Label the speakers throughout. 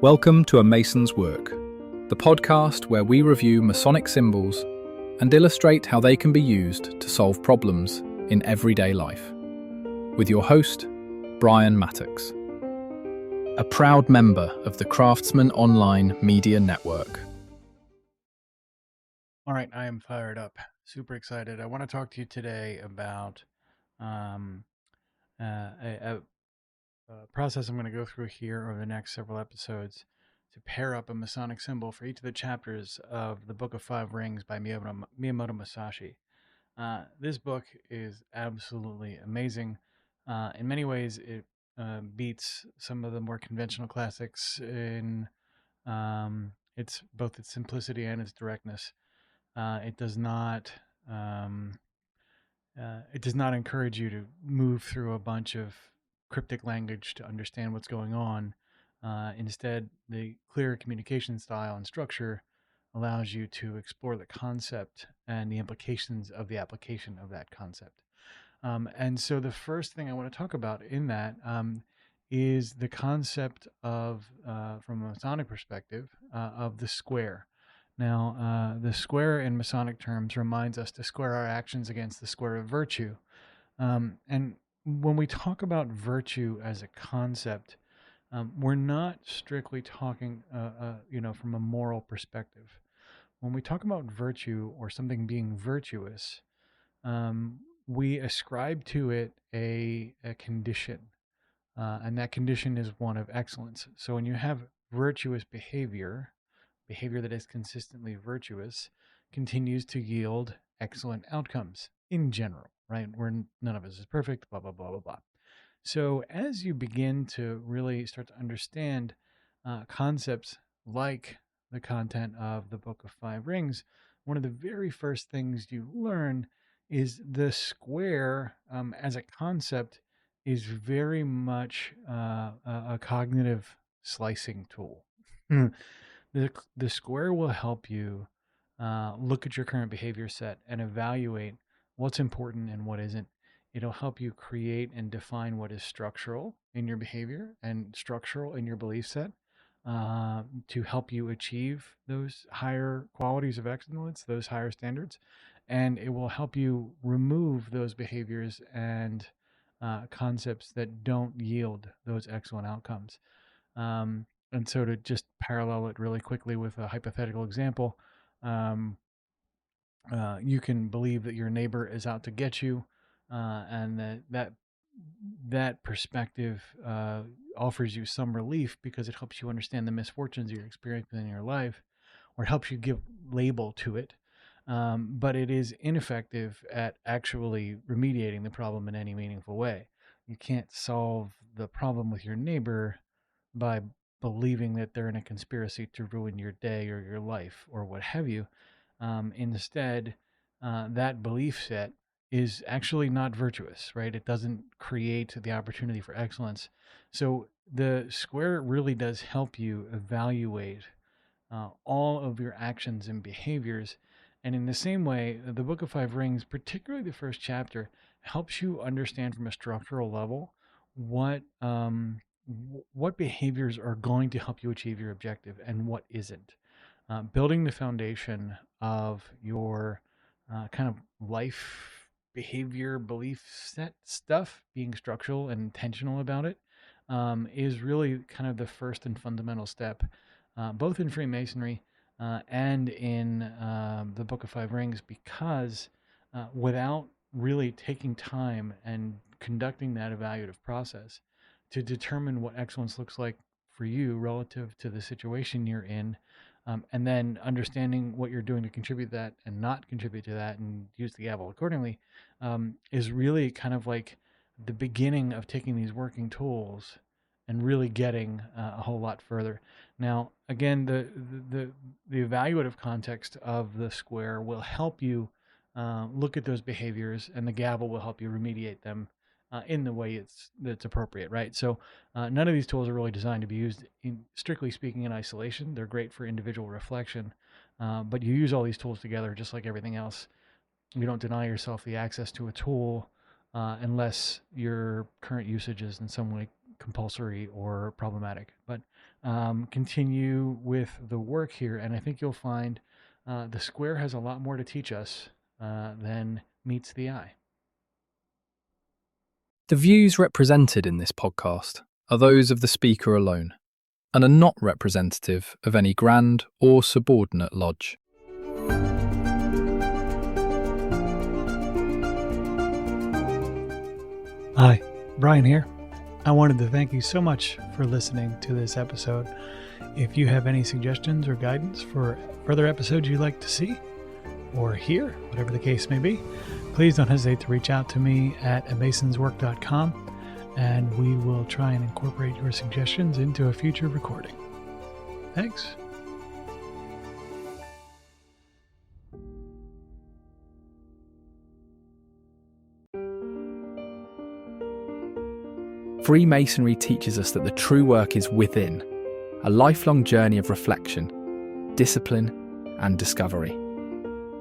Speaker 1: Welcome to A Mason's Work, the podcast where we review Masonic symbols and illustrate how they can be used to solve problems in everyday life. With your host, Brian Mattox, a proud member of the Craftsman Online Media Network.
Speaker 2: All right, I am fired up, super excited. I want to talk to you today about a process I'm going to go through here over the next several episodes to pair up a Masonic symbol for each of the chapters of the Book of Five Rings by Miyamoto Musashi. This book is absolutely amazing. In many ways, it beats some of the more conventional classics in its both its simplicity and its directness. It does not um, it does not encourage you to move through a bunch of cryptic language to understand what's going on. Instead, the clear communication style and structure allows you to explore the concept and the implications of the application of that concept. And so, the first thing I want to talk about in that is the concept of, from a Masonic perspective, of the square. Now, the square in Masonic terms reminds us to square our actions against the square of virtue. And when we talk about virtue as a concept, we're not strictly talking, from a moral perspective. When we talk about virtue or something being virtuous, um, we ascribe to it a condition, and that condition is one of excellence. So when you have virtuous behavior that is consistently virtuous, continues to yield excellent outcomes in general, right? None of us is perfect, blah, blah, blah, blah, blah. So as you begin to really start to understand concepts like the content of the Book of Five Rings, one of the very first things you learn is the square as a concept is very much a cognitive slicing tool. The square will help you look at your current behavior set and evaluate what's important and what isn't. It'll help you create and define what is structural in your behavior and structural in your belief set, to help you achieve those higher qualities of excellence, those higher standards. And it will help you remove those behaviors and concepts that don't yield those excellent outcomes. And so to just parallel it really quickly with a hypothetical example, um, you can believe that your neighbor is out to get you, and that perspective offers you some relief because it helps you understand the misfortunes you're experiencing in your life, or it helps you give label to it. But it is ineffective at actually remediating the problem in any meaningful way. You can't solve the problem with your neighbor by believing that they're in a conspiracy to ruin your day or your life or what have you. Instead, that belief set is actually not virtuous, right? It doesn't create the opportunity for excellence. So the square really does help you evaluate all of your actions and behaviors. And in the same way, the Book of Five Rings, particularly the first chapter, helps you understand from a structural level what what behaviors are going to help you achieve your objective and what isn't. Building the foundation of your kind of life behavior belief set stuff, being structural and intentional about it, is really kind of the first and fundamental step, both in Freemasonry and in the Book of Five Rings, because without really taking time and conducting that evaluative process to determine what excellence looks like for you relative to the situation you're in, and then understanding what you're doing to contribute to that and not contribute to that and use the gavel accordingly, is really kind of like the beginning of taking these working tools and really getting a whole lot further. Now, again, the evaluative context of the square will help you look at those behaviors, and the gavel will help you remediate them in the way that's appropriate, right? So none of these tools are really designed to be used, strictly speaking, in isolation. They're great for individual reflection, but you use all these tools together, just like everything else. You don't deny yourself the access to a tool unless your current usage is in some way compulsory or problematic. But continue with the work here, and I think you'll find the square has a lot more to teach us than meets the eye.
Speaker 1: The views represented in this podcast are those of the speaker alone and are not representative of any grand or subordinate lodge.
Speaker 2: Hi, Brian here. I wanted to thank you so much for listening to this episode. If you have any suggestions or guidance for further episodes you'd like to see or hear, whatever the case may be, please don't hesitate to reach out to me at amasonswork.com, and we will try and incorporate your suggestions into a future recording. Thanks.
Speaker 1: Freemasonry teaches us that the true work is within, a lifelong journey of reflection, discipline, and discovery.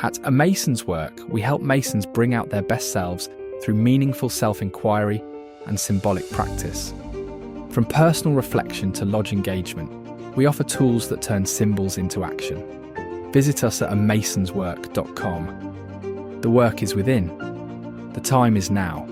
Speaker 1: At A Mason's Work, we help Masons bring out their best selves through meaningful self-inquiry and symbolic practice. From personal reflection to lodge engagement, we offer tools that turn symbols into action. Visit us at amasonswork.com. The work is within. The time is now.